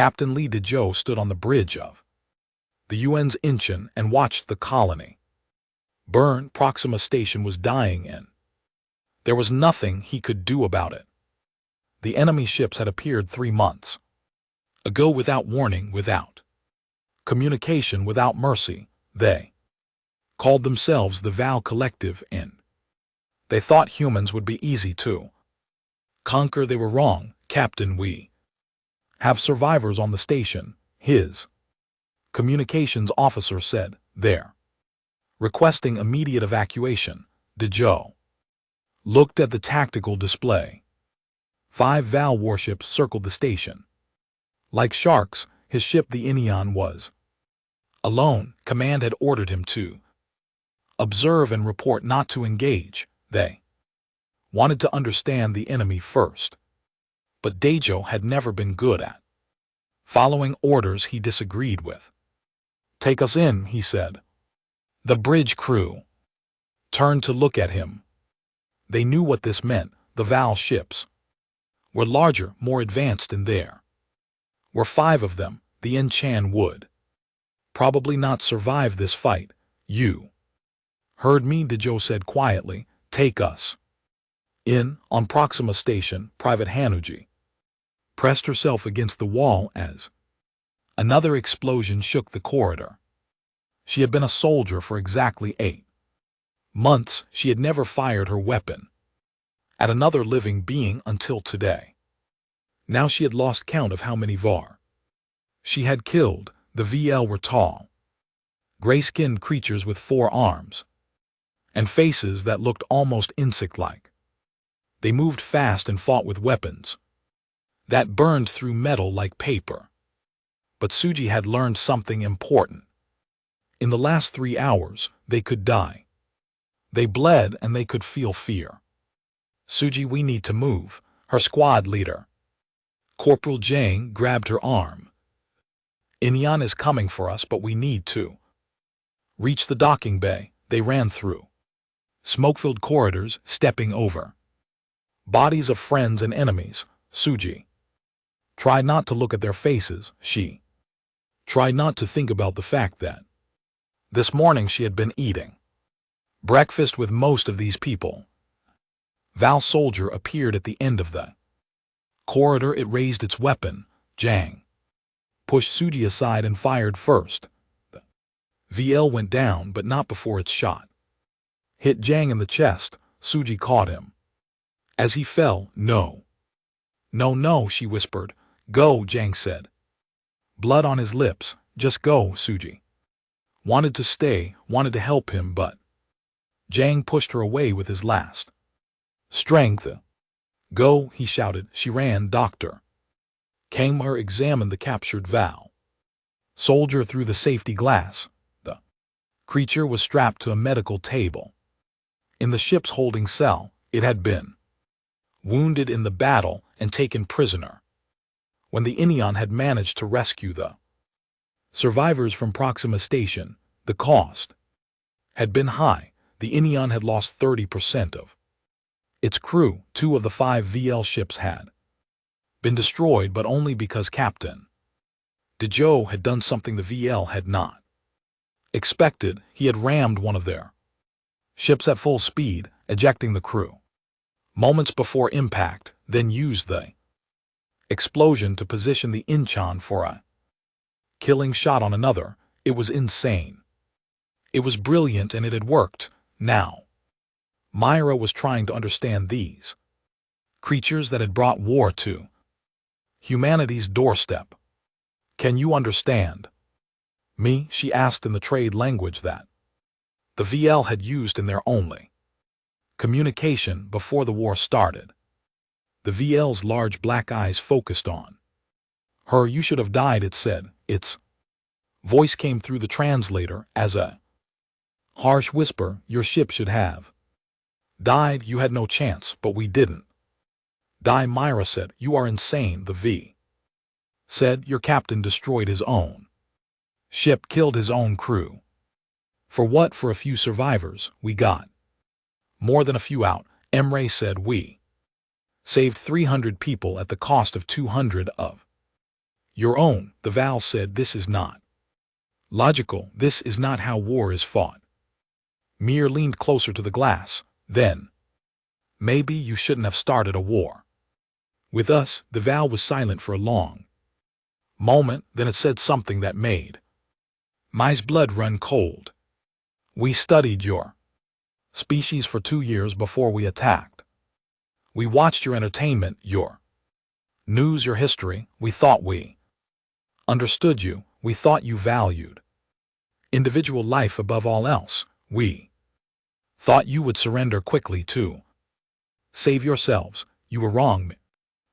Captain Lee Dejo stood on the bridge of the UN's Incheon and watched the colony burn. Proxima Station was dying in. There was nothing he could do about it. The enemy ships had appeared 3 months ago without warning, without communication, without mercy. They called themselves the Val Collective in. They thought humans would be easy to conquer. They were wrong, Captain. We have survivors on the station, his communications officer said. They're requesting immediate evacuation. Dejo looked at the tactical display. 5 Val warships circled the station. Like sharks, his ship the Incheon was alone. Command had ordered him to observe and report, not to engage. They wanted to understand the enemy first. But Dejo had never been good at following orders he disagreed with. "Take us in," he said. The bridge crew turned to look at him. They knew what this meant. The Val ships were larger, more advanced, and there were 5 of them. The Incheon would probably not survive this fight. "You heard me," Dejo said quietly. "Take us in." On Proxima Station, Private Hanuji pressed herself against the wall as another explosion shook the corridor. She had been a soldier for exactly 8 months. She had never fired her weapon at another living being until today. Now she had lost count of how many VAR she had killed. The VL were tall, gray-skinned creatures with 4 arms and faces that looked almost insect-like. They moved fast and fought with weapons that burned through metal like paper. But Suji had learned something important. In the last 3 hours, they could die. They bled and they could feel fear. "Suji, we need to move," her squad leader, Corporal Jang, grabbed her arm. "Incheon is coming for us, but we need to reach the docking bay." They ran through smoke-filled corridors, stepping over bodies of friends and enemies. Suji tried not to look at their faces. She tried not to think about the fact that this morning she had been eating breakfast with most of these people. Val soldier appeared at the end of the corridor. It raised its weapon. Jang pushed Suji aside and fired first. The VL went down, but not before its shot hit Jang in the chest. Suji caught him as he fell. "No, no, no," she whispered. "Go," Jang said, blood on his lips. "Just go." Suji wanted to stay, wanted to help him, but Jang pushed her away with his last strength. "Go," he shouted. She ran. Dr. Kangmar examined the captured Val soldier through the safety glass. The creature was strapped to a medical table in the ship's holding cell. It had been wounded in the battle and taken prisoner when the Incheon had managed to rescue the survivors from Proxima Station. The cost had been high. The Incheon had lost 30% of its crew. 2 of the 5 VL ships had been destroyed, but only because Captain Dejo had done something the VL had not expected. He had rammed one of their ships at full speed, ejecting the crew moments before impact, then used the explosion to position the Incheon for a killing shot on another. It was insane. It was brilliant, and it had worked. Now Myra was trying to understand these creatures that had brought war to humanity's doorstep. "Can you understand me?" she asked in the trade language that the VL had used in their only communication before the war started. The VL's large black eyes focused on her. "You should have died," it said. Its voice came through the translator as a harsh whisper. "Your ship should have died. You had no chance, but we didn't die." Myra said. "You are insane." The V said. "Your captain destroyed his own ship, killed his own crew. For what? For a few survivors. We got more than a few out." Emre said. "We saved 300 people at the cost of 200 of Your own, the Val said. This is not logical. This is not how war is fought. Mir leaned closer to the glass. Then, maybe you shouldn't have started a war with us. The Val was silent for a long moment, then it said something that made my blood run cold. We studied your species for 2 years before we attacked. We watched your entertainment, your news, your history. We thought we understood you. We thought you valued individual life above all else. We thought you would surrender quickly to save yourselves. You were wrong.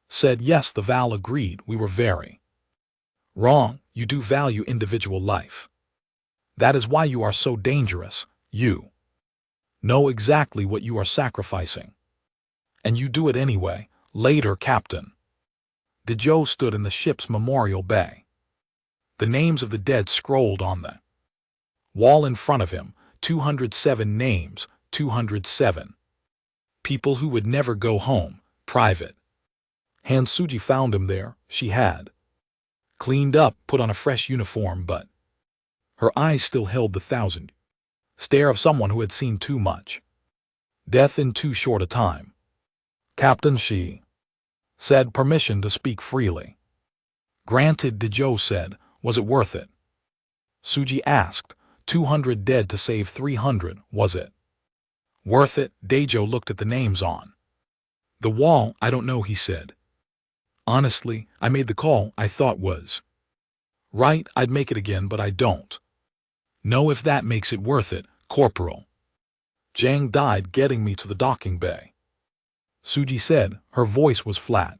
Said yes. The Val agreed. We were very wrong. You do value individual life. That is why you are so dangerous. You know exactly what you are sacrificing. And you do it anyway. Later, Captain DeJoe stood in the ship's memorial bay. The names of the dead scrolled on the wall in front of him. 207 names, 207 people who would never go home. Private Hansuji found him there. She had cleaned up, put on a fresh uniform, but her eyes still held the thousand stare of someone who had seen too much death in too short a time. Captain, she said, permission to speak freely. Granted, DeJoe said. Was it worth it? Suji asked. 200 dead to save 300, was it worth it? Dejo looked at the names on the wall. I don't know, he said. Honestly, I made the call I thought was right. I'd make it again, but I don't know if that makes it worth it. Corporal Jang died getting me to the docking bay, Suji said. Her voice was flat,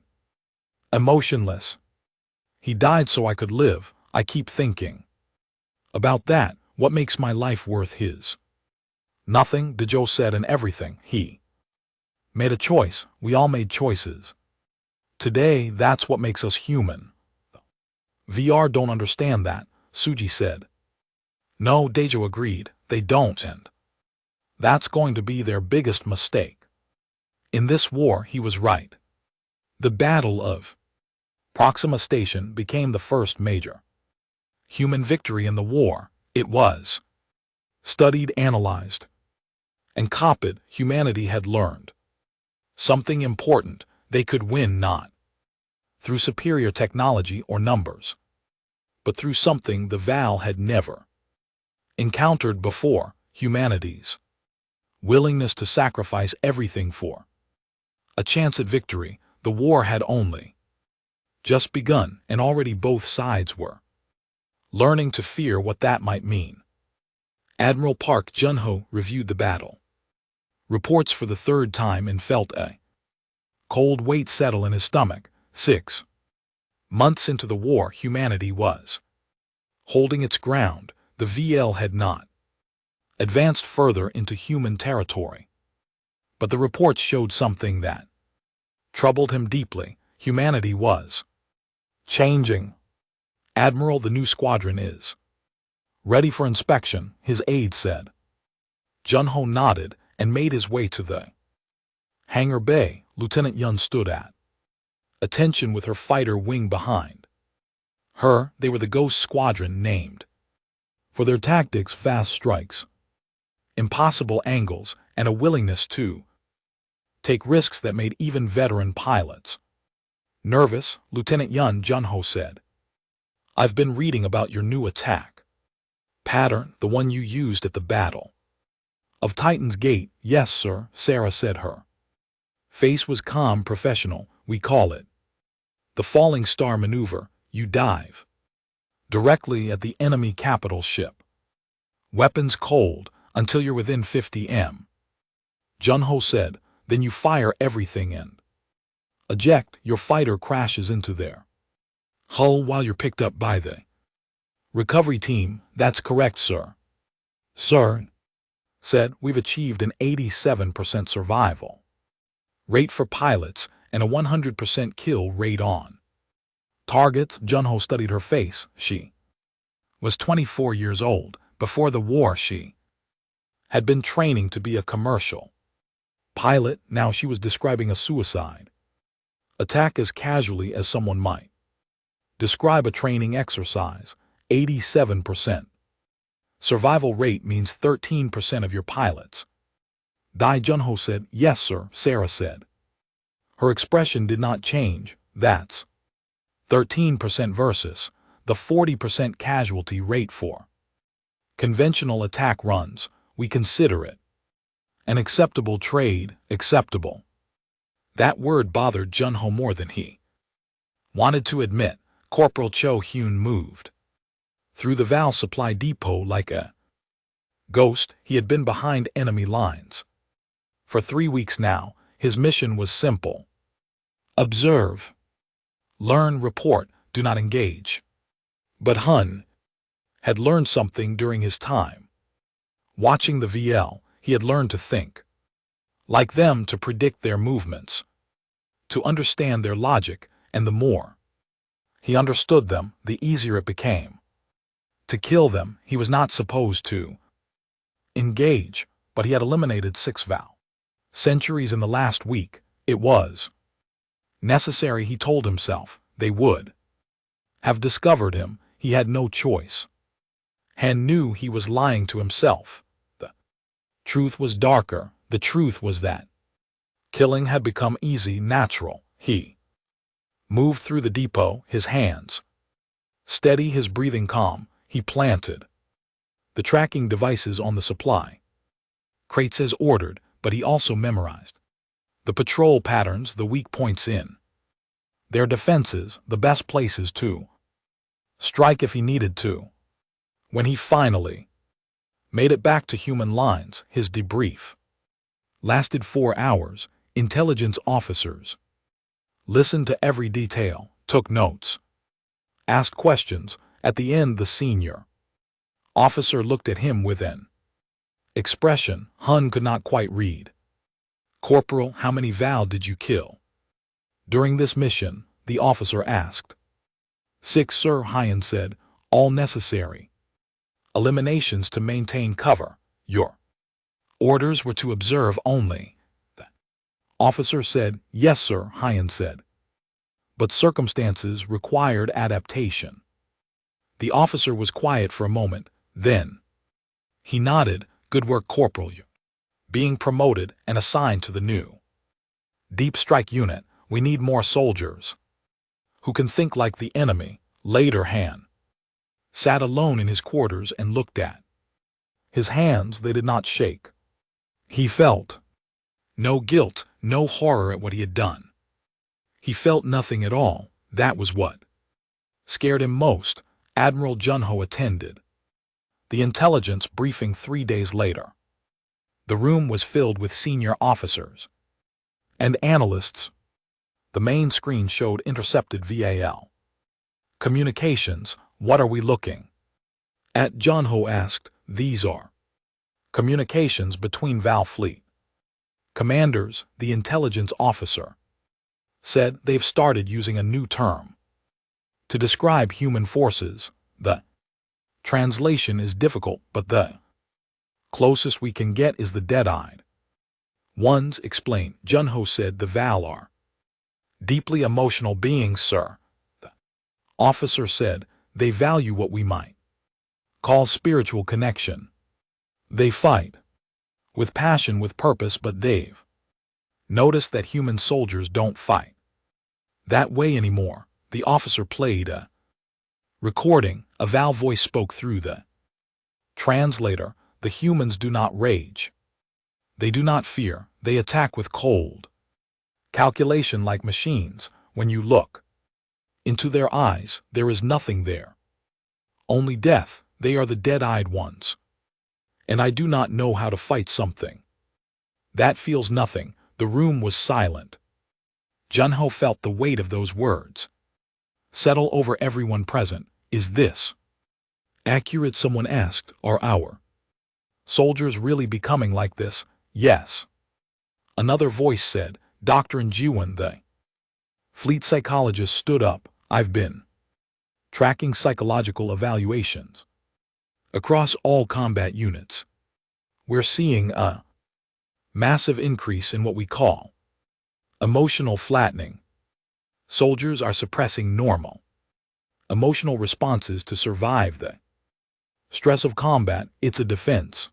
emotionless. He died so I could live. I keep thinking about that. What makes my life worth his? Nothing, DeJoe said, and everything. He made a choice. We all made choices. Today, that's what makes us human. VR don't understand that, Suji said. No, Dejo agreed. They don't, and that's going to be their biggest mistake. In this war, he was right. The Battle of Proxima Station became the first major human victory in the war. It was studied, analyzed, and copied. Humanity had learned something important. They could win not through superior technology or numbers, but through something the Val had never encountered before: humanity's willingness to sacrifice everything for a chance at victory. The war had only just begun, and already both sides were learning to fear what that might mean. Admiral Park Jun-ho reviewed the battle reports for the third time and felt a cold weight settle in his stomach. 6 months into the war, humanity was holding its ground. The VL had not advanced further into human territory. But the reports showed something that troubled him deeply. Humanity was changing. Admiral, the new squadron is ready for inspection, his aide said. Jun-ho nodded and made his way to the hangar bay. Lieutenant Yun stood at attention with her fighter wing behind her. They were the Ghost Squadron, named for their tactics: fast strikes, impossible angles, and a willingness to take risks that made even veteran pilots nervous. Lieutenant Yun, Jun-ho said, I've been reading about your new attack pattern, the one you used at the Battle of Titan's Gate. Yes, sir, Sarah said. Her face was calm, professional. We call it the falling star maneuver. You dive directly at the enemy capital ship, weapons cold, until you're within 50 m. Jun-ho said. Then you fire everything and eject. Your fighter crashes into their hull while you're picked up by the recovery team. That's correct, sir. Sir said, we've achieved an 87% survival rate for pilots and a 100% kill rate on targets. Jun-ho studied her face. She was 24 years old. Before the war, she had been training to be a commercial pilot. Now she was describing a suicide attack as casually as someone might Describe a training exercise. 87%. Survival rate means 13% of your pilots. Dai Junho said, "Yes, sir," Sarah said. Her expression did not change. That's 13% versus the 40% casualty rate for conventional attack runs. We consider it an acceptable trade. Acceptable. That word bothered Junho more than he wanted to admit. Corporal Cho Hyun moved through the Val supply depot like a ghost. He had been behind enemy lines for 3 weeks now. His mission was simple: observe, learn, report, do not engage. But Hun had learned something during his time watching the VL. He had learned to think like them, to predict their movements, to understand their logic, and the more he understood them, the easier it became to kill them. He was not supposed to engage, but he had eliminated 6 Val sentries in the last week. It was necessary, he told himself. They would have discovered him. He had no choice. Han knew he was lying to himself. The truth was darker. The truth was that killing had become easy, natural. He moved through the depot, his hands steady, his breathing calm. He planted the tracking devices on the supply crates as ordered, but he also memorized the patrol patterns, the weak points in their defenses, the best places to strike if he needed to. When he finally made it back to human lines, his debrief lasted 4 hours. Intelligence officers listened to every detail, took notes, asked questions. At the end, the senior officer looked at him with an expression Hun could not quite read. "Corporal, how many Val did you kill during this mission?" the officer asked. "6, sir," Hyun said. "All necessary eliminations to maintain cover. Your orders were to observe only." The officer said, "Yes, sir," Hyun said. "But circumstances required adaptation." The officer was quiet for a moment. Then he nodded. "Good work, Corporal. You're being promoted and assigned to the new Deep Strike Unit. We need more soldiers who can think like the enemy." Later, Han sat alone in his quarters and looked at his hands. They did not shake. He felt no guilt, no horror at what he had done. He felt nothing at all. That was what scared him most. Admiral Junho attended the intelligence briefing 3 days later. The room was filled with senior officers and analysts. The main screen showed intercepted VAL communications. "What are we looking at?" Junho asked. "These are communications between Val fleet commanders," the intelligence officer said. "They've started using a new term to describe human forces. The translation is difficult, but the closest we can get is the dead-eyed ones." Explain, Junho said. "The Val are deeply emotional beings, sir," the officer said. "They value what we might call spiritual connection. They fight with passion, with purpose, but they've noticed that human soldiers don't fight that way anymore." The officer played a recording. A Val voice spoke through the translator. "The humans do not rage. They do not fear. They attack with cold calculation like machines. When you look into their eyes, there is nothing there. Only death. They are the dead-eyed ones. And I do not know how to fight something that feels nothing." The room was silent. Junho felt the weight of those words settle over everyone present. "Is this accurate?" someone asked. "Are our soldiers really becoming like this?" "Yes," another voice said. Dr. Njuan, the fleet psychologist, stood up. "I've been tracking psychological evaluations across all combat units. We're seeing a massive increase in what we call emotional flattening. Soldiers are suppressing normal emotional responses to survive the stress of combat. It's a defense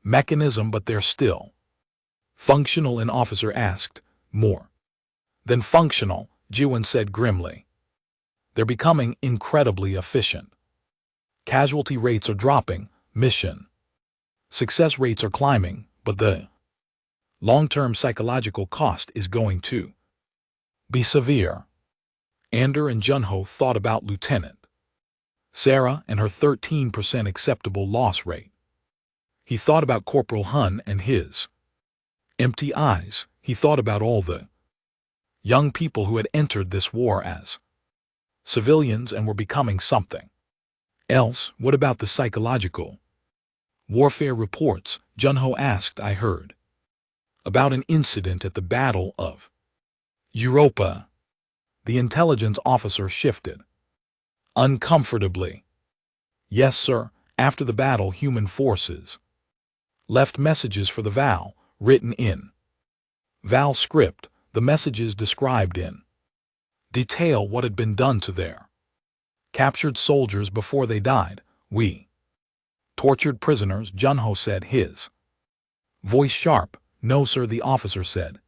mechanism, but they're still functional, an officer asked. More than functional, Jiwon said grimly. They're becoming incredibly efficient. Casualty rates are dropping, mission success rates are climbing, but the long-term psychological cost is going to be severe. Ander and Junho thought about Lieutenant Sarah and her 13% acceptable loss rate. He thought about Corporal Hun and his empty eyes. He thought about all the young people who had entered this war as civilians and were becoming something else. What about the psychological warfare reports? Junho asked. I heard about an incident at the Battle of Europa. The intelligence officer shifted uncomfortably. Yes, sir. After the battle, human forces left messages for the Val, written in Val script. The messages described in detail what had been done to their captured soldiers before they died. We tortured prisoners, Junho said, his voice sharp. No, sir, the officer said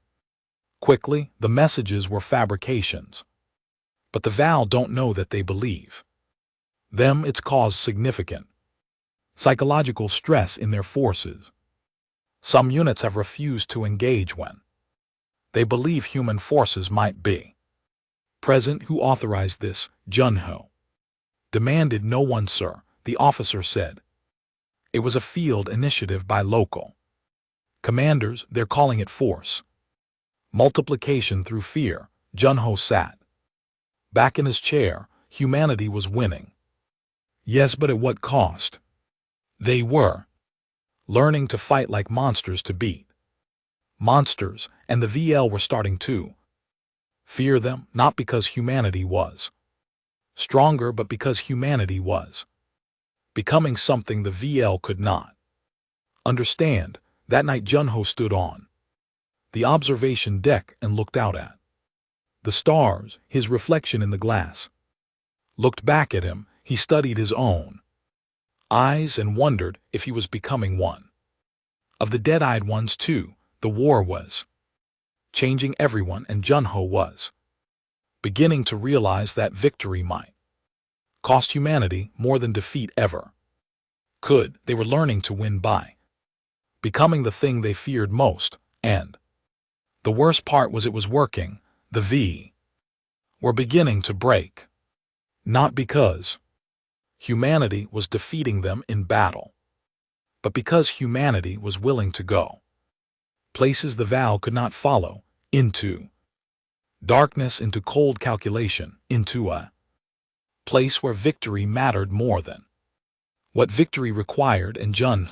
quickly. The messages were fabrications. But the Val don't know that. They believe them. It's caused significant psychological stress in their forces. Some units have refused to engage when they believe human forces might be present. Who authorized this? Junho demanded. No one, sir, the officer said. It was a field initiative by local commanders. They're calling it force multiplication through fear. Junho sat back in his chair. Humanity was winning. Yes, but at what cost? They were learning to fight like monsters to beat monsters, and the VL were starting to fear them, not because humanity was stronger, but because humanity was becoming something the VL could not understand. That night, Junho stood on the observation deck and looked out at the stars. His reflection in the glass looked back at him. He studied his own eyes and wondered if he was becoming one of the dead-eyed ones too. The war was changing everyone, and Junho was beginning to realize that victory might cost humanity more than defeat ever could. They were learning to win by becoming the thing they feared most, and the worst part was it was working. The V were beginning to break, not because humanity was defeating them in battle, but because humanity was willing to go places the Val could not follow, into darkness, into cold calculation, into a place where victory mattered more than what victory required. And Jun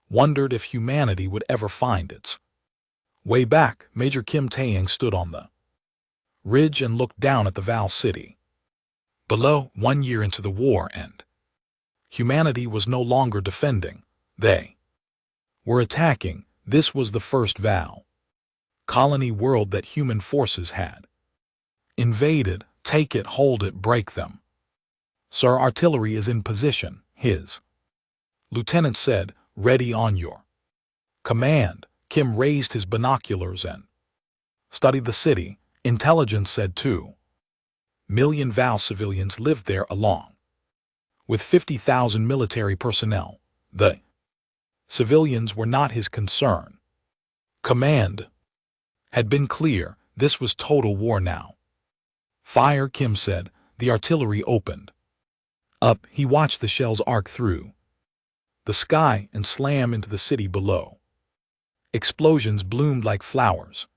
wondered if humanity would ever find its way back. Major Kim Taeyang stood on the ridge and looked down at the Val city below. 1 year into the war, and humanity was no longer defending. They were attacking. This was the first Val colony world that human forces had invaded. Take it, hold it, break them. Sir, artillery is in position, his lieutenant said. Ready on your command. Kim raised his binoculars and studied the city. Intelligence said 2 million Val civilians lived there, along with 50,000 military personnel. The civilians were not his concern. Command had been clear. This was total war now. Fire, Kim said. The artillery opened up. He watched the shells arc through the sky and slam into the city below. Explosions bloomed like flowers.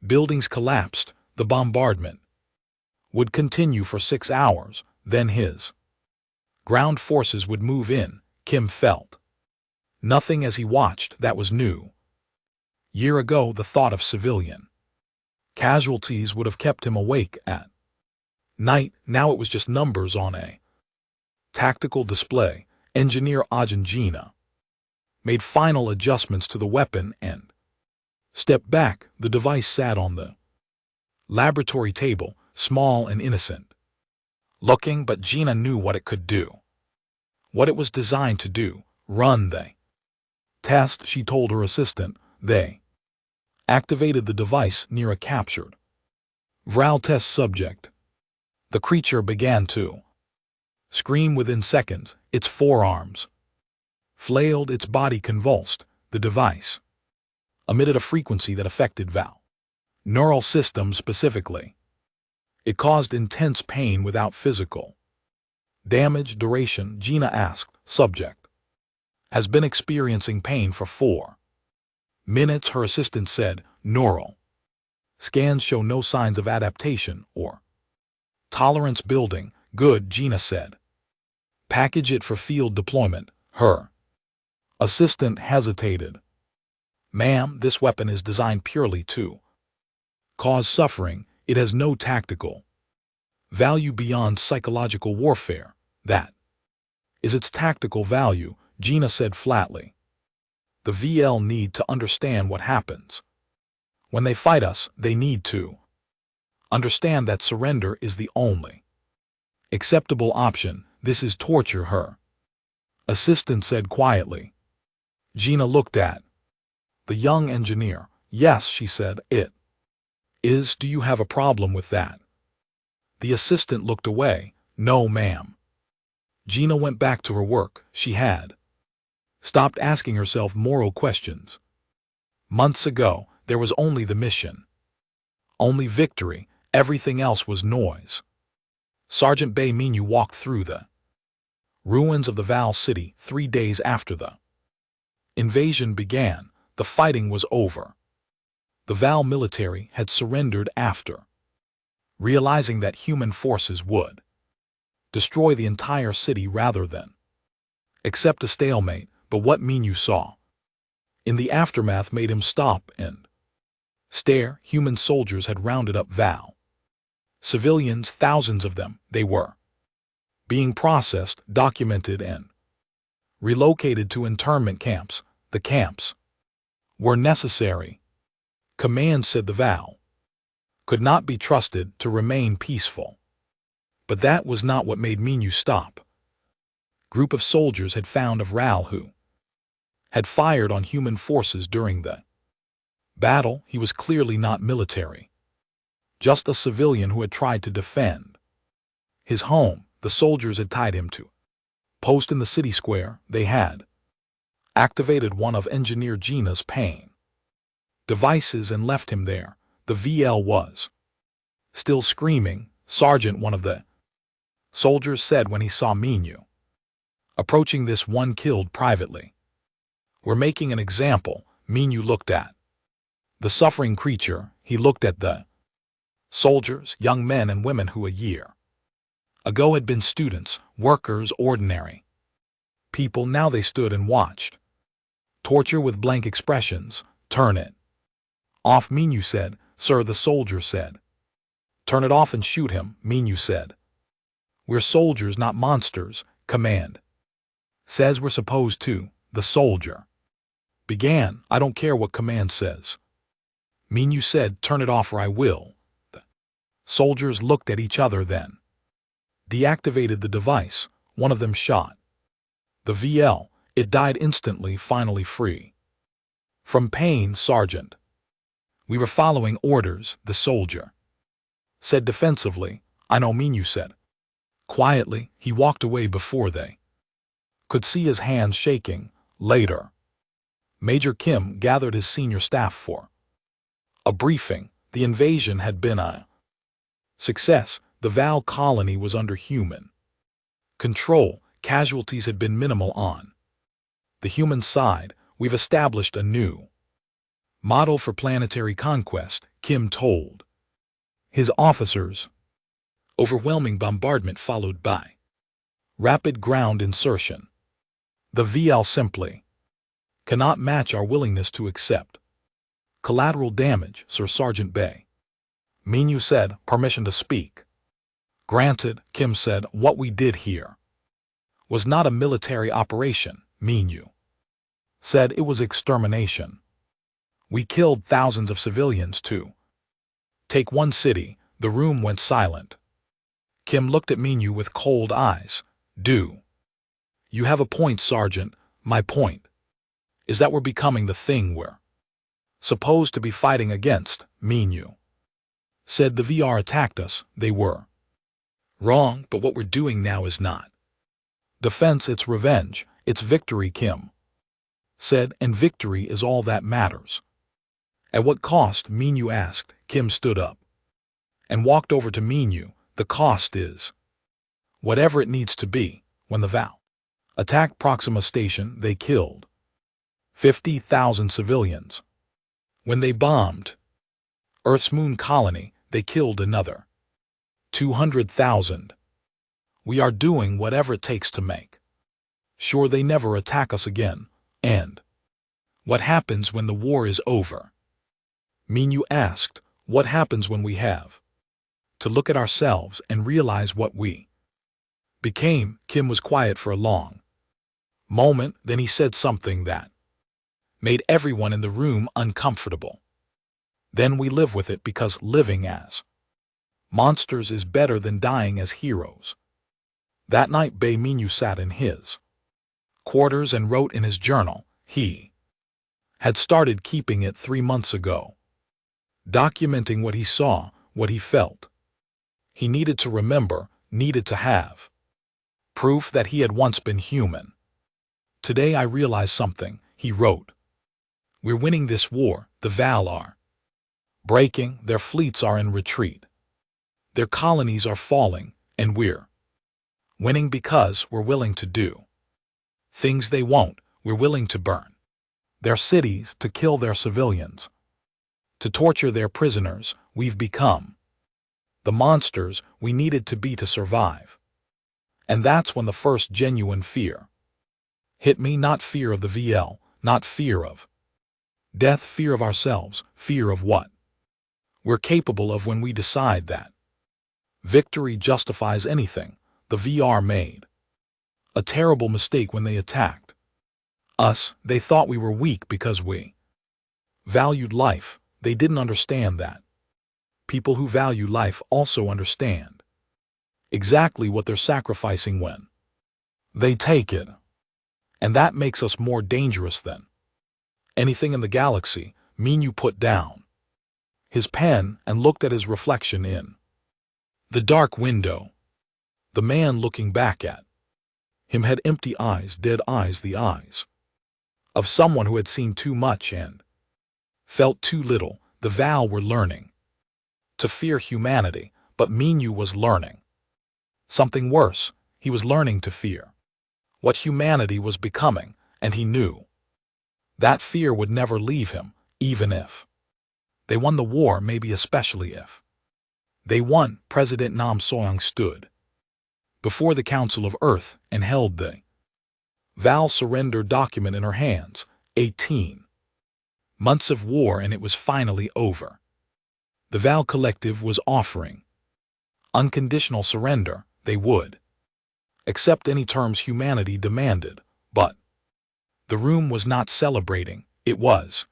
Buildings collapsed. The bombardment would continue for 6 hours. Then his ground forces would move in. Kim felt nothing as he watched. That was new. Year ago, the thought of civilian casualties would have kept him awake at night. Now it was just numbers on a tactical display. Engineer Ajahn Jina made final adjustments to the weapon and stepped back. The device sat on the laboratory table, small and innocent. looking, but Gina knew what it could do. What it was designed to do: run the test. She told her assistant. They activated the device near a captured Vral test subject. The creature began to scream within seconds. Its forearms flailed, its body convulsed. The device emitted a frequency that affected Val neural systems specifically. It caused intense pain without physical damage. Duration, Gina asked. Subject has been experiencing pain for 4 minutes, her assistant said. Neural scans show no signs of adaptation or tolerance building. Good, Gina said. Package it for field deployment. Her assistant hesitated. Ma'am, this weapon is designed purely to cause suffering. It has no tactical value beyond psychological warfare. That is its tactical value, Gina said flatly. The VL need to understand what happens. When they fight us, they need to understand that surrender is the only acceptable option. This is torture, her assistant said quietly. Gina looked at the young engineer. Yes, she said, it is. Do you have a problem with that? The assistant looked away. No, ma'am. Gina went back to her work. She had stopped asking herself moral questions. Months ago, there was only the mission. Only victory. Everything else was noise. Sergeant Bay Minu walked through the ruins of the Val City 3 days after the invasion began. The fighting was over. The Val military had surrendered after realizing that human forces would destroy the entire city rather than accept a stalemate. But what Minu saw in the aftermath made him stop and stare. Human soldiers had rounded up Val civilians, thousands of them. They were being processed, documented, and relocated to internment camps. The camps were necessary. Command said the Val could not be trusted to remain peaceful. But that was not what made Minu stop. Group of soldiers had found of Ral who had fired on human forces during the battle. He was clearly not military, just a civilian who had tried to defend his home. The soldiers had tied him to post in the city square. They had activated one of Engineer Gina's pain devices and left him there. The VL was still screaming. Sergeant, one of the soldiers said when he saw Minu approaching. This one killed privately. We're making an example. Minu looked at the suffering creature. He looked at the soldiers, young men and women who a year ago had been students, workers, ordinary people. Now they stood and watched torture with blank expressions. Turn it off, Minu said. Sir, the soldier said. Turn it off and shoot him, Minu said. We're soldiers, not monsters. Command says we're supposed to. The soldier began. I don't care what command says. Minu said, turn it off or I will. The soldiers looked at each other, then deactivated the device. One of them shot the VL. It died instantly, finally free from pain. Sergeant, we were following orders, the soldier said defensively. I know, Minu said. Quietly, he walked away before they could see his hands shaking. Later, Major Kim gathered his senior staff for a briefing. The invasion had been a success. The Val colony was under human control. Casualties had been minimal on the human side. We've established a new model for planetary conquest, Kim told his officers. Overwhelming bombardment followed by rapid ground insertion. The VL simply cannot match our willingness to accept collateral damage, Sir Sergeant Bay. Minu said, permission to speak. Granted, Kim said. What we did here was not a military operation, Minu said. It was extermination. We killed thousands of civilians to take one city. The room went silent. Kim looked at Minyu with cold eyes. Do. You have a point, Sergeant. My point is that we're becoming the thing we're supposed to be fighting against, Minyu said. The VR attacked us, they were wrong, but what we're doing now is not defense, it's revenge, it's victory, Kim said, and victory is all that matters. At what cost? Minyu asked. Kim stood up and walked over to Minyu. The cost is whatever it needs to be. When the Val attacked Proxima Station, they killed 50,000 civilians. When they bombed Earth's moon colony, they killed another 200,000. We are doing whatever it takes to make sure they never attack us again. And what happens when the war is over? Minyu asked. What happens when we have to look at ourselves and realize what we became? Kim was quiet for a long moment, then he said something that made everyone in the room uncomfortable. Then we live with it, because living as monsters is better than dying as heroes. That night, Minyu sat in his quarters and wrote in his journal. He had started keeping it 3 months ago, documenting what he saw, what he felt. He needed to remember, needed to have proof that he had once been human. Today I realized something, he wrote. We're winning this war. The Val are breaking, their fleets are in retreat. Their colonies are falling, and we're winning because we're willing to do things they won't. We're willing to burn their cities, to kill their civilians, to torture their prisoners. We've become the monsters we needed to be to survive. And that's when the first genuine fear hit me. Not fear of the VL, not fear of death, fear of ourselves, fear of what we're capable of when we decide that victory justifies anything. The VR made a terrible mistake when they attacked us. They thought we were weak because we valued life. They didn't understand that people who value life also understand exactly what they're sacrificing when they take it. And that makes us more dangerous than anything in the galaxy. Minyu put down his pen and looked at his reflection in the dark window. The man looking back at him had empty eyes, dead eyes, the eyes of someone who had seen too much and felt too little. The Val were learning to fear humanity, but Minyu was learning something worse. He was learning to fear what humanity was becoming, and he knew that fear would never leave him, even if they won the war, maybe especially if they won. President Nam Soyoung stood before the Council of Earth and held the Val surrender document in her hands. 18 months of war, and it was finally over. The Val Collective was offering unconditional surrender. They would accept any terms humanity demanded, but the room was not celebrating. It was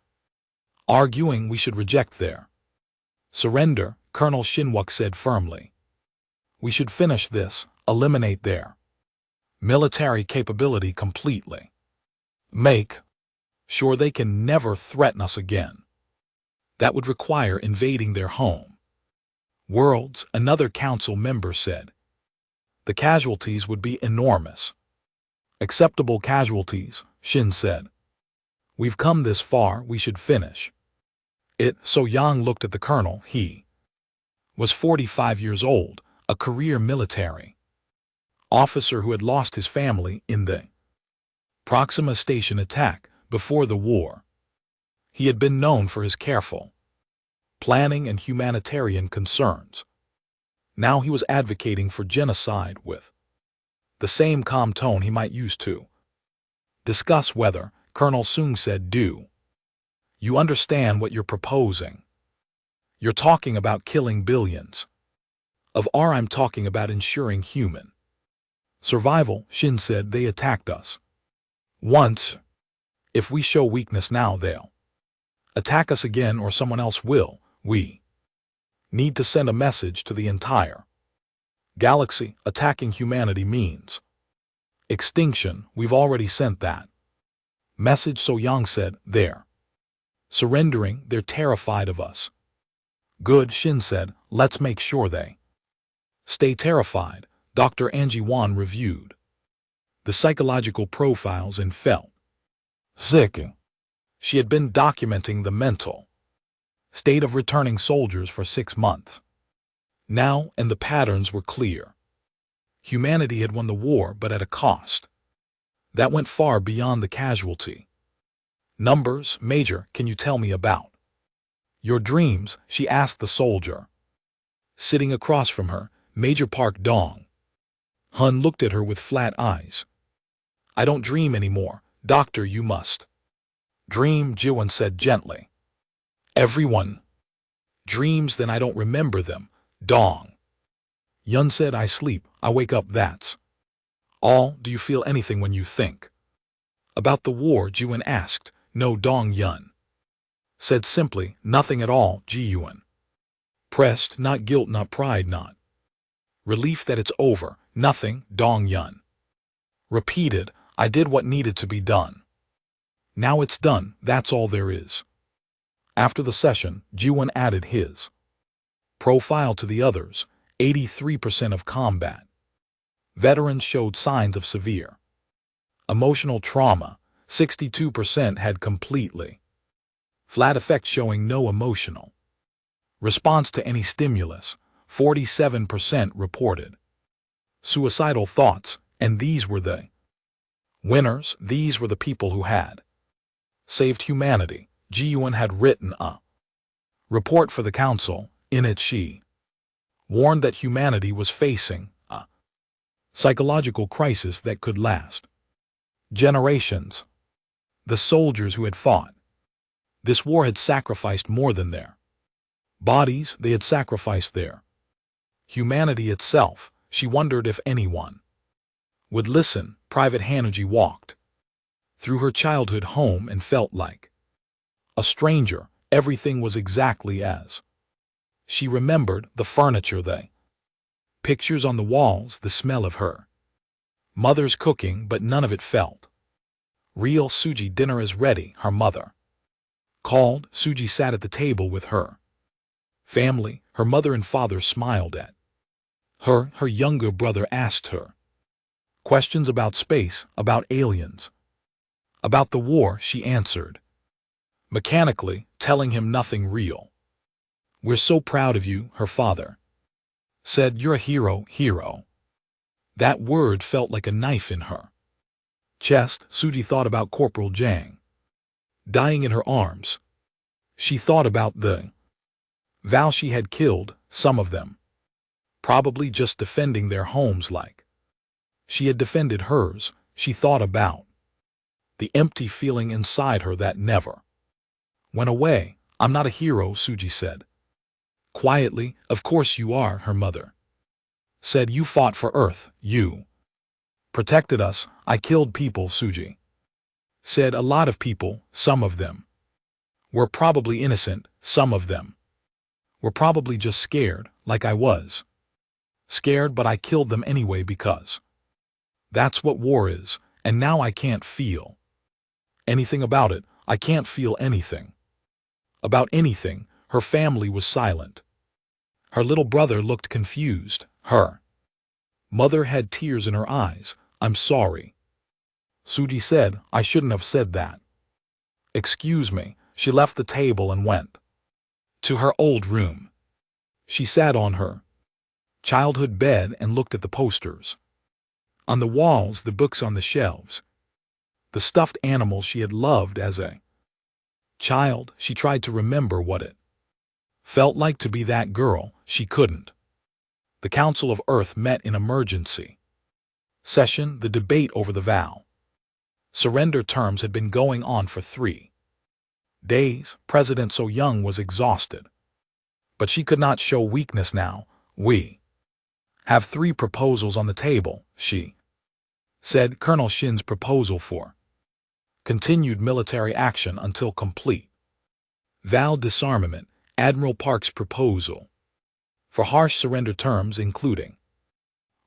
arguing. We should reject their surrender, Colonel Shinwook said firmly. We should finish this, eliminate their military capability completely. Make sure they can never threaten us again. That would require invading their home worlds, another council member said. The casualties would be enormous. Acceptable casualties, Shin said. We've come this far, we should finish it. So Yang looked at the colonel. He was 45 years old, a career military officer who had lost his family in the Proxima Station attack. Before the war, he had been known for his careful planning and humanitarian concerns. Now he was advocating for genocide with the same calm tone he might use to discuss whether. Colonel Sung said, do you understand what you're proposing? You're talking about killing billions of R. I'm talking about ensuring human survival. Shin said, they attacked us once. If we show weakness now, they'll attack us again, or someone else will. We need to send a message to the entire Galaxy attacking humanity means extinction. We've already sent that message, So Yang said. They're surrendering. They're terrified of us. Good, Shin said. Let's make sure they stay terrified. Dr. Angie Wan reviewed the psychological profiles and felt sick. She had been documenting the mental state of returning soldiers for 6 months now, and the patterns were clear. Humanity had won the war, but at a cost that went far beyond the casualty numbers. Major, can you tell me about your dreams? She asked the soldier sitting across from her. Major Park Dong Hun looked at her with flat eyes. I don't dream anymore. Doctor, you must dream, Jiwon said gently. Everyone dreams, then I don't remember them. Dong Yun said. I sleep, I wake up, that's all. Do you feel anything when you think about the war? Jiwon asked. No, Dong Yun said simply. Nothing at all. Ji-Yun pressed. Not guilt, not pride, not relief that it's over. Nothing, Dong Yun repeated. I did what needed to be done. Now it's done, that's all there is. After the session, Jiwon added his profile to the others. 83% of combat veterans showed signs of severe emotional trauma. 62% had completely flat effect, showing no emotional response to any stimulus. 47% reported suicidal thoughts, and these were the winners. These were the people who had saved humanity. Ji-Yun had written a report for the council. In it, she warned that humanity was facing a psychological crisis that could last generations. The soldiers who had fought this war had sacrificed more than their bodies. They had sacrificed their humanity itself. She wondered if anyone would listen. Private Hanuji walked through her childhood home and felt like a stranger. Everything was exactly as she remembered. The furniture, the pictures on the walls, the smell of her mother's cooking, but none of it felt real. Suji, dinner is ready, her mother called. Suji sat at the table with her family. Her mother and father smiled at her. Her younger brother asked her questions about space, about aliens, about the war. She answered mechanically, telling him nothing real. We're so proud of you, her father said. You're a hero, hero. That word felt like a knife in her chest. Suji thought about Corporal Jang dying in her arms. She thought about the vow she had killed, some of them probably just defending their homes like she had defended hers. She thought about the empty feeling inside her that never went away. I'm not a hero, Suji said quietly. Of course you are, her mother said. You fought for Earth, you protected us. I killed people, Suji said. A lot of people. Some of them were probably innocent. Some of them were probably just scared, like I was scared, but I killed them anyway because that's what war is. And now I can't feel anything about it. I can't feel anything about anything. Her family was silent. Her little brother looked confused. Her mother had tears in her eyes. I'm sorry, Suji said. I shouldn't have said that. Excuse me. She left the table and went to her old room. She sat on her childhood bed and looked at the posters on the walls, the books on the shelves, the stuffed animals she had loved as a child. She tried to remember what it felt like to be that girl. She couldn't. The Council of Earth met in emergency session. The debate over the vow surrender terms had been going on for 3 days. President So Young was exhausted, but she could not show weakness now. We have 3 proposals on the table, she said. Colonel Shin's proposal for continued military action until complete vow disarmament. Admiral Park's proposal for harsh surrender terms, including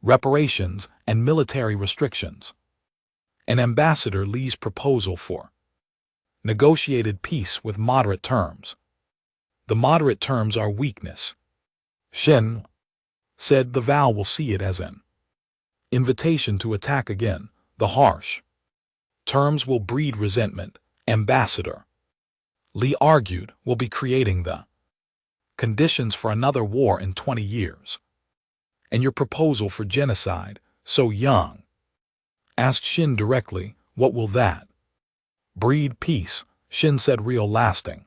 reparations, and military restrictions. And Ambassador Lee's proposal for negotiated peace with moderate terms. The moderate terms are weakness. Shin said the vow will see it as an invitation to attack again. The harsh terms will breed resentment. Ambassador Lee argued will be creating the conditions for another war in 20 years. And your proposal for genocide, so young? Asked Shin directly, what will that breed? Peace, Shin said, real lasting.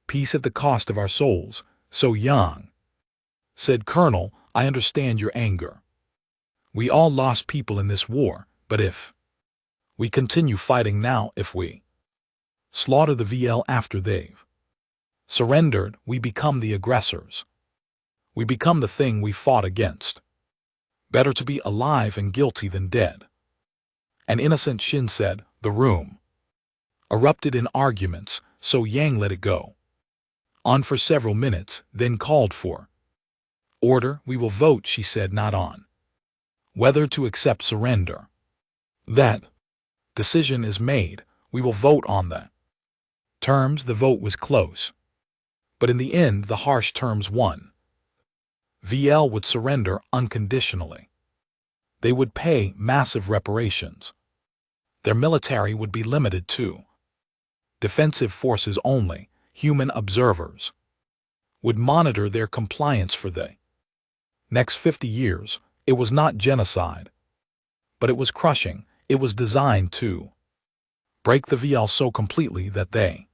Peace at the cost of our souls, so young. Said Colonel, I understand your anger. We all lost people in this war, but if we continue fighting now, if we slaughter the VL after they've surrendered, we become the aggressors. We become the thing we fought against. Better to be alive and guilty than dead. An innocent, Shin said. The room erupted in arguments, so Yang let it go on for several minutes, then called for order. We will vote, she said, not on whether to accept surrender. That decision is made. We will vote on the terms. The vote was close, but in the end the harsh terms won. VL would surrender unconditionally. They would pay massive reparations. Their military would be limited to defensive forces only. Human observers would monitor their compliance for the next 50 years. It was not genocide, but it was crushing. It was designed to break the VL so completely that they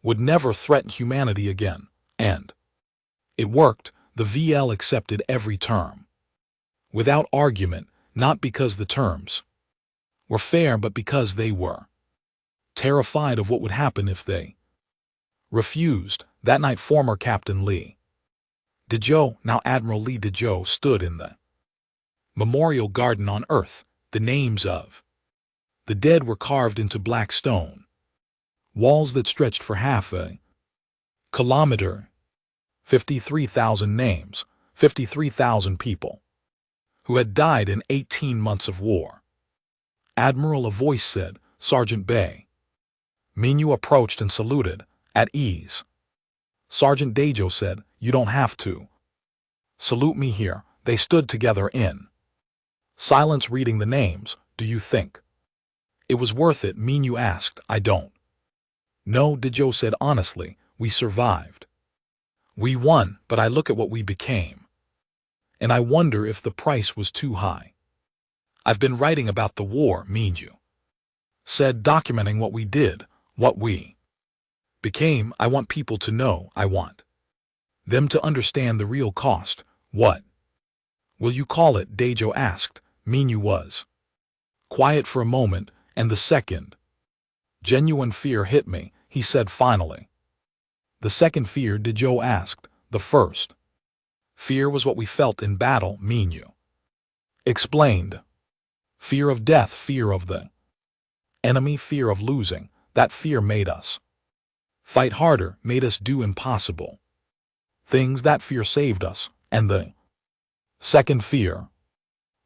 would never threaten humanity again. And it worked. The VL accepted every term without argument, not because the terms were fair, but because they were terrified of what would happen if they refused. That night, former Captain Lee Dejo, now Admiral Lee Dejo, stood in the memorial garden on Earth. The names of the dead were carved into black stone walls that stretched for half a kilometer. 53,000 names, 53,000 people who had died in 18 months of war. Admiral, a voice said. Sergeant Bay Minyu approached and saluted. At ease. Sergeant Dejo said, you don't have to salute me here. They stood together in silence, reading the names. Do you think it was worth it? Minyu asked. I don't know, Dejo said honestly. We survived. We won, but I look at what we became, and I wonder if the price was too high. I've been writing about the war, Minyu said, documenting what we did, what we became. I want people to know. I want them to understand the real cost. What will you call it? Dejo asked. Minyu was quiet for a moment, and the second genuine fear hit me, he said finally. The second fear? Dejo asked. The first fear was what we felt in battle, Minyu explained. Fear of death, fear of the enemy, fear of losing. That fear made us fight harder, made us do impossible things. That fear saved us. And the second fear?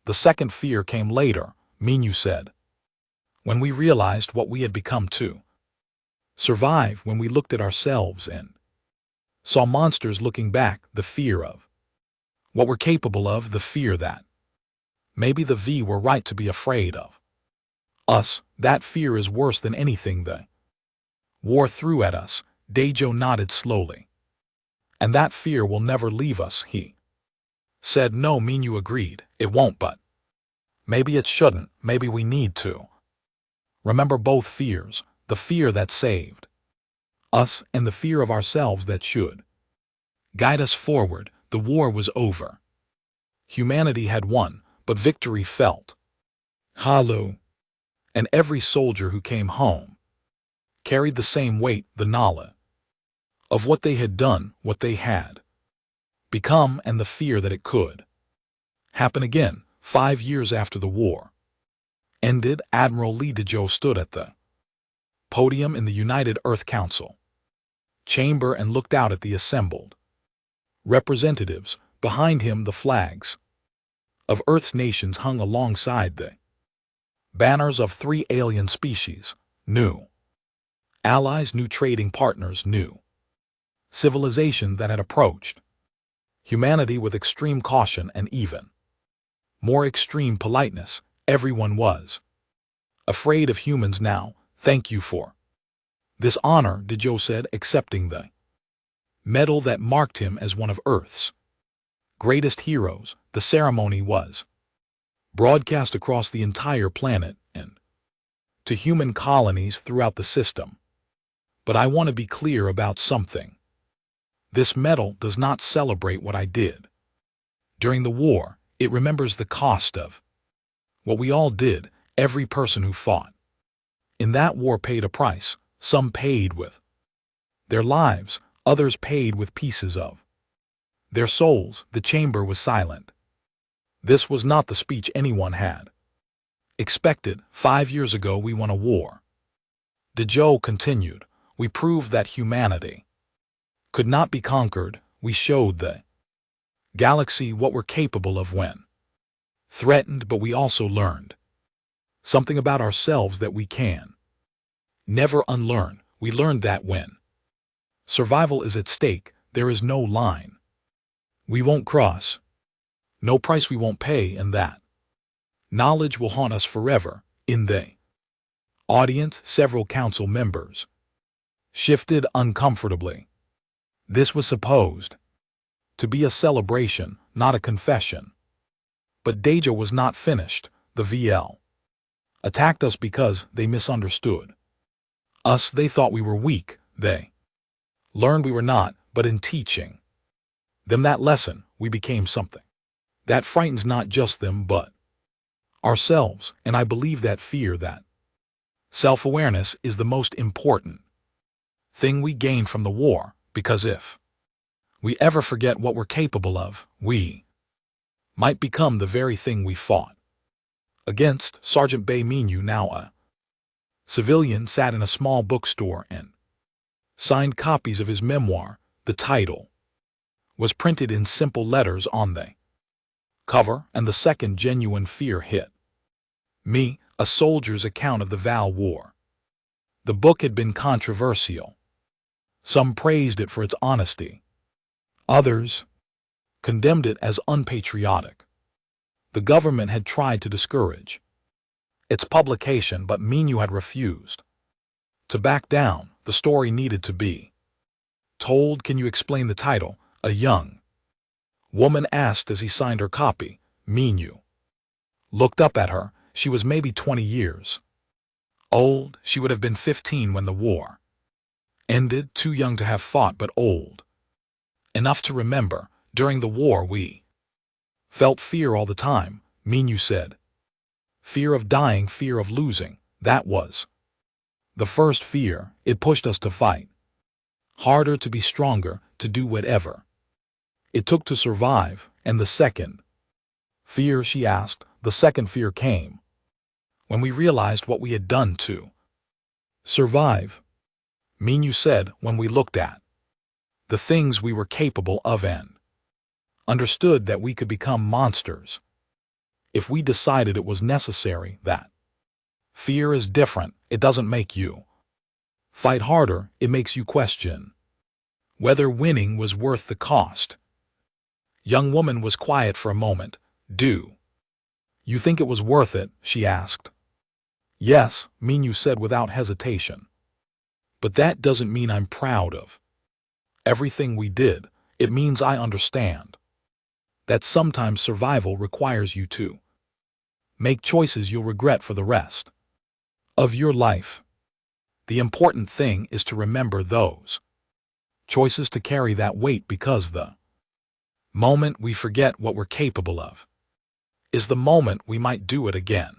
The second fear came later, Minyu said, when we realized what we had become to survive, when we looked at ourselves and saw monsters looking back. The fear of what we're capable of, the fear that maybe the V were right to be afraid of us. That fear is worse than anything the war threw at us. Dejo nodded slowly. And that fear will never leave us, he said. No, Minyu agreed. It won't, but maybe it shouldn't. Maybe we need to remember both fears, the fear that saved us and the fear of ourselves that should guide us forward. The war was over. Humanity had won, but victory felt hollow. And every soldier who came home carried the same weight, the knowledge of what they had done, what they had become, and the fear that it could happen again. 5 years after the war ended, Admiral Lee Dejo stood at the podium in the United Earth Council chamber and looked out at the assembled representatives. Behind him, the flags of Earth's nations hung alongside the banners of 3 alien species, new allies, new trading partners, new civilization that had approached humanity with extreme caution and even more extreme politeness. Everyone was afraid of humans now. Thank you for this honor, Dejo said, accepting the medal that marked him as one of Earth's greatest heroes. The ceremony was broadcast across the entire planet and to human colonies throughout the system. But I want to be clear about something. This medal does not celebrate what I did during the war. It remembers the cost of what we all did. Every person who fought in that war paid a price. Some paid with their lives, others paid with pieces of their souls. The chamber was silent. This was not the speech anyone had expected. 5 years ago we won a war. Dejo continued. We proved that humanity could not be conquered. We showed the galaxy what we're capable of when threatened, but we also learned something about ourselves that we can never unlearn. We learned that when survival is at stake, there is no line we won't cross, no price we won't pay, and that knowledge will haunt us forever. In the audience, several council members shifted uncomfortably. This was supposed to be a celebration, not a confession. But Deja was not finished. The VL attacked us because they misunderstood us. They thought we were weak. They learned we were not, but in teaching them that lesson, we became something that frightens not just them but ourselves. And I believe that fear, that self-awareness is the most important thing we gain from the war, because if we ever forget what we're capable of, we might become the very thing we fought against. Sergeant Bay Minu, now a civilian, sat in a small bookstore and signed copies of his memoir. The title was printed in simple letters on the cover, and the second genuine fear hit me, a soldier's account of the Val War. The book had been controversial. Some praised it for its honesty. Others condemned it as unpatriotic. The government had tried to discourage its publication, but Minu had refused to back down. The story needed to be told. Can you explain the title? A young woman asked as he signed her copy. Minu looked up at her. She was maybe 20 years old. She would have been 15 when the war ended. Too young to have fought, but old enough to remember. During the war we felt fear all the time, Minu said. Fear of dying, fear of losing. That was the first fear. It pushed us to fight harder, to be stronger, to do whatever it took to survive. And the second fear, she asked. The second fear came when we realized what we had done to survive. Minu said, when we looked at the things we were capable of and understood that we could become monsters if we decided it was necessary. That fear is different. It doesn't make you fight harder. It makes you question whether winning was worth the cost. Young woman was quiet for a moment. Do you think it was worth it? She asked. Yes, Minu said without hesitation. But that doesn't mean I'm proud of everything we did. It means I understand that sometimes survival requires you to make choices you'll regret for the rest of your life. The important thing is to remember those choices, to carry that weight, because the moment we forget what we're capable of is the moment we might do it again.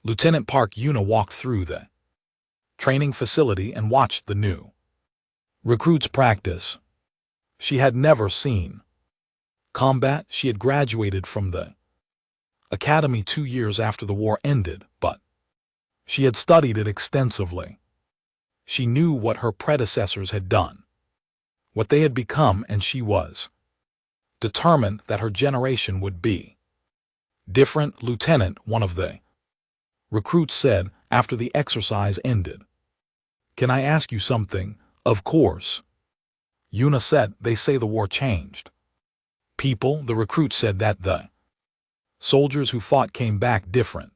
Lieutenant Park Yuna walked through the training facility and watched the new recruits practice. She had never seen combat. She had graduated from the academy 2 years after the war ended, but she had studied it extensively. She knew what her predecessors had done, what they had become, and she was determined that her generation would be Different, Lieutenant, one of the recruits said after the exercise ended. Can I ask you something? Of course. Yuna said, they say the war changed people. The recruit said that the soldiers who fought came back different.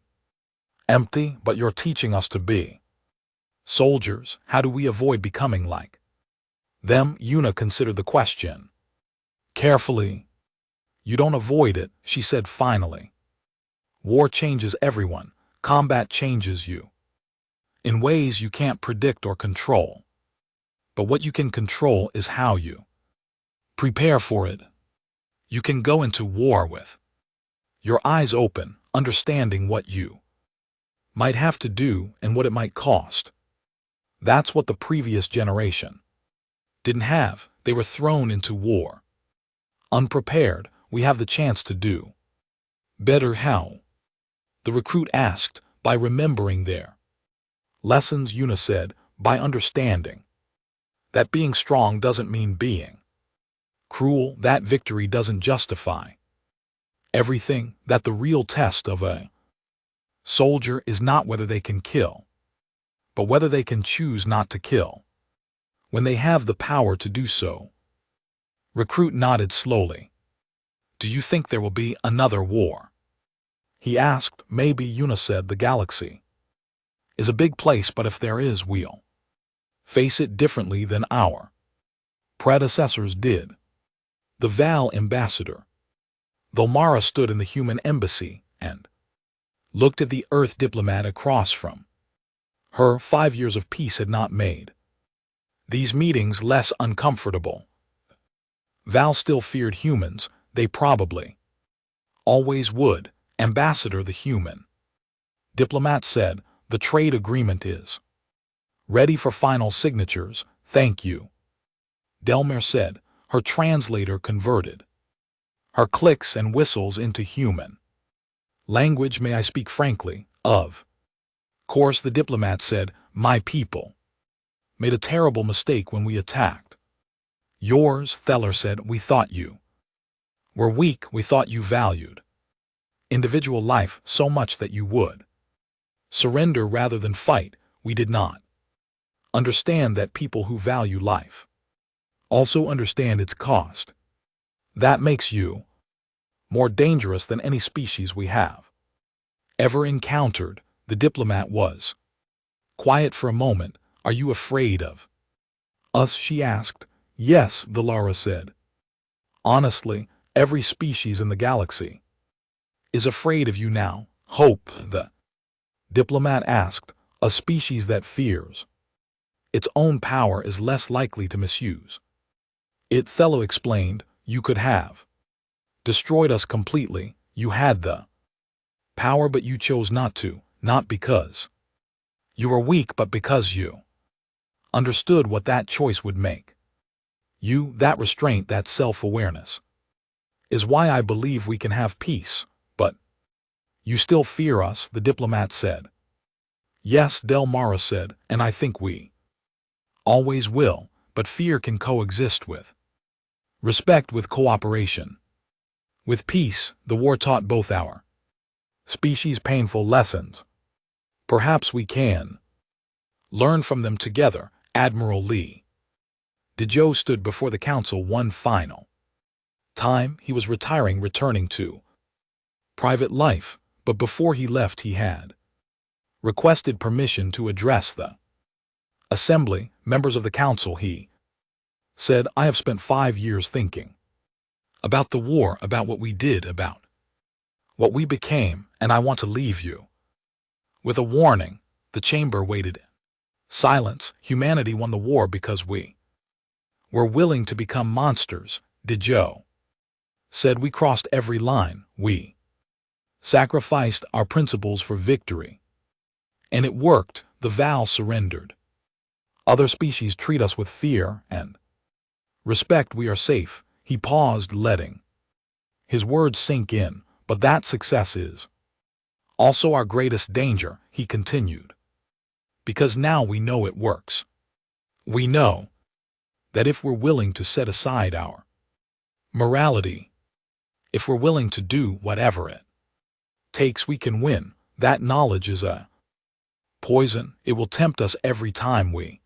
Empty, but you're teaching us to be soldiers. How do we avoid becoming like them? Yuna considered the question carefully. You don't avoid it, she said finally. War changes everyone. Combat changes you in ways you can't predict or control. But what you can control is how you prepare for it. You can go into war with your eyes open, understanding what you might have to do and what it might cost. That's what the previous generation didn't have. They were thrown into war unprepared. We have the chance to do better. How? The recruit asked. By remembering their lessons, Yuna said, by understanding that being strong doesn't mean being cruel, that victory doesn't justify everything, that the real test of a soldier is not whether they can kill, but whether they can choose not to kill when they have the power to do so. Recruit nodded slowly. Do you think there will be another war? He asked. Maybe, Yuna said. The galaxy is a big place, but if there is, we'll face it differently than our predecessors did. The Val ambassador, Mara, stood in the human embassy and looked at the Earth diplomat across from her. 5 years of peace had not made these meetings less uncomfortable. Val still feared humans. They probably always would. Ambassador, the human diplomat said, the trade agreement is ready for final signatures. Thank you. Delmer said. Her translator converted her clicks and whistles into human language. May I speak frankly? Of course, the diplomat said. My people made a terrible mistake when we attacked yours. Theller said. We thought you were weak. We thought you valued individual life so much that you would surrender rather than fight. We did not understand that people who value life also understand its cost. That makes you more dangerous than any species we have ever encountered. The diplomat was quiet for a moment. Are you afraid of us? She asked. Yes, Valara said. Honestly, every species in the galaxy is afraid of you now. Hope, the diplomat asked. A species that fears its own power is less likely to misuse it. Thello explained. You could have destroyed us completely. You had the power, but you chose not to, not because you were weak, but because you understood what that choice would make you. That restraint, that self-awareness is why I believe we can have peace. But you still fear us, the diplomat said. Yes, Del Mara said, and I think we always will, but fear can coexist with respect, with cooperation, with peace. The war taught both our species painful lessons. Perhaps we can learn from them together. Admiral Lee Dejoe stood before the council one final time. He was retiring, returning to private life, but before he left he had requested permission to address the assembly. Members of the council, he said, I have spent 5 years thinking about the war, about what we did, about what we became, and I want to leave you with a warning. The chamber waited in silence. Humanity won the war because we were willing to become monsters, Dejoe said. We crossed every line. We sacrificed our principles for victory. And it worked. The Val surrendered. Other species treat us with fear and respect. We are safe. He paused, letting his words sink in. But that success is also our greatest danger, he continued. Because now we know it works. We know that if we're willing to set aside our morality, if we're willing to do whatever it takes, we can win. That knowledge is a poison. It will tempt us every time we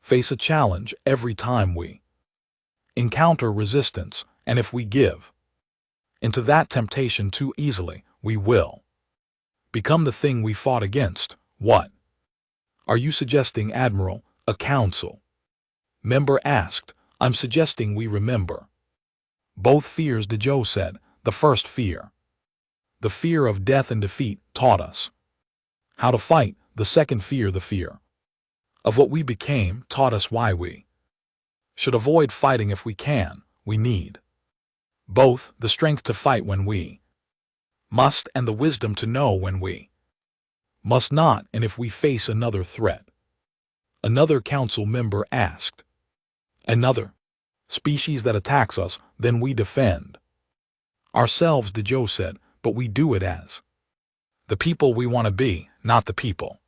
face a challenge, every time we encounter resistance, and if we give into that temptation too easily, we will become the thing we fought against. What are you suggesting, Admiral? A council member asked. I'm suggesting we remember both fears, Dejo said. The first fear, the fear of death and defeat, taught us how to fight. The second fear, the fear of what we became, taught us why we should avoid fighting if we can. We need both, the strength to fight when we must and the wisdom to know when we must not, and if we face another threat. Another council member asked. Another species that attacks us, then we defend ourselves, Dejo said, but we do it as the people we want to be, not the people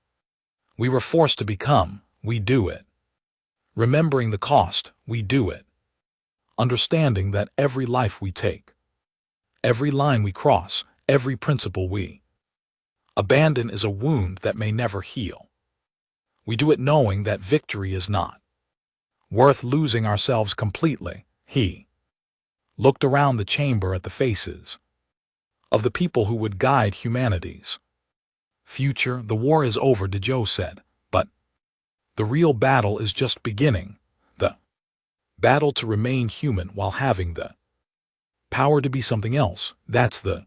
we were forced to become. We do it remembering the cost. We do it understanding that every life we take, every line we cross, every principle we abandon is a wound that may never heal. We do it knowing that victory is not worth losing ourselves completely. He looked around the chamber at the faces of the people who would guide humanity's future. The war is over, Dejo said, but the real battle is just beginning. The battle to remain human while having the power to be something else. That's the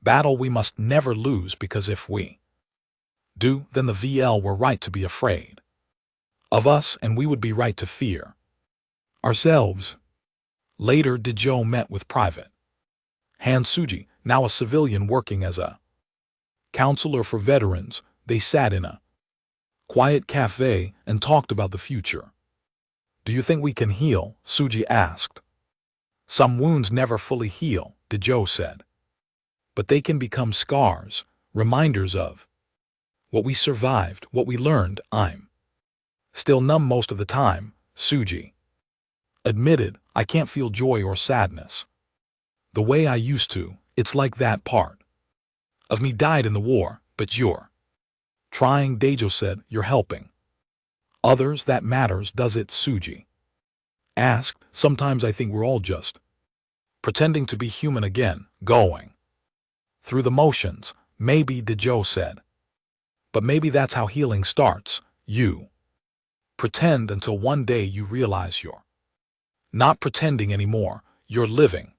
battle we must never lose, because if we do, then the VL were right to be afraid of us, and we would be right to fear ourselves. Later, Dejo met with Private Han Suji, now a civilian working as a counselor for veterans. They sat in a quiet cafe and talked about the future. Do you think we can heal? Suji asked. Some wounds never fully heal, Dejo said, but they can become scars, reminders of what we survived, what we learned. I'm still numb most of the time, Suji admitted. I can't feel joy or sadness the way I used to. It's like that part of me died in the war, but you're trying, Dejo said. You're helping others. That matters, does it? Suji asked. Sometimes I think we're all just pretending to be human again, going through the motions. Maybe, Dejo said, but maybe that's how healing starts. You pretend until one day you realize you're not pretending anymore. You're living,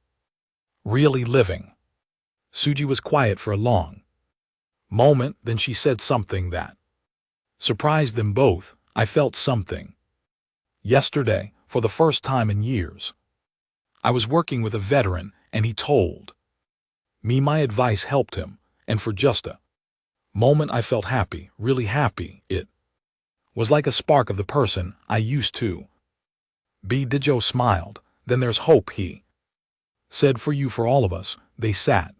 really living. Suji was quiet for a long moment, then she said something that surprised them both. I felt something yesterday, for the first time in years. I was working with a veteran, and he told me my advice helped him, and for just a moment I felt happy, really happy. It was like a spark of the person I used to be. Dejo smiled. Then there's hope, he said, for you, for all of us. They sat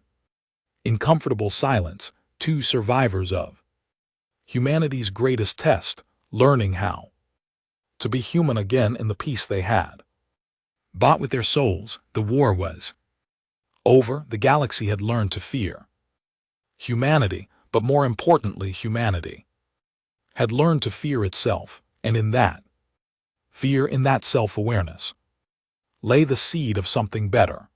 in comfortable silence, two survivors of humanity's greatest test, learning how to be human again in the peace they had bought with their souls. The war was over. The galaxy had learned to fear humanity, but more importantly, humanity had learned to fear itself, and in that fear, in that self-awareness, lay the seed of something better,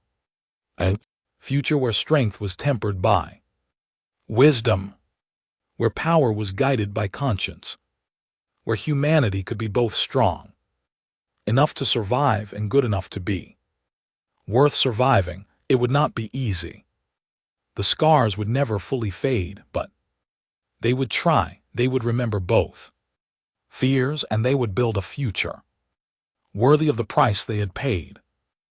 a future where strength was tempered by wisdom, where power was guided by conscience, where humanity could be both strong enough to survive and good enough to be worth surviving. It would not be easy. The scars would never fully fade, but they would try. They would remember both fears, and they would build a future worthy of the price they had paid.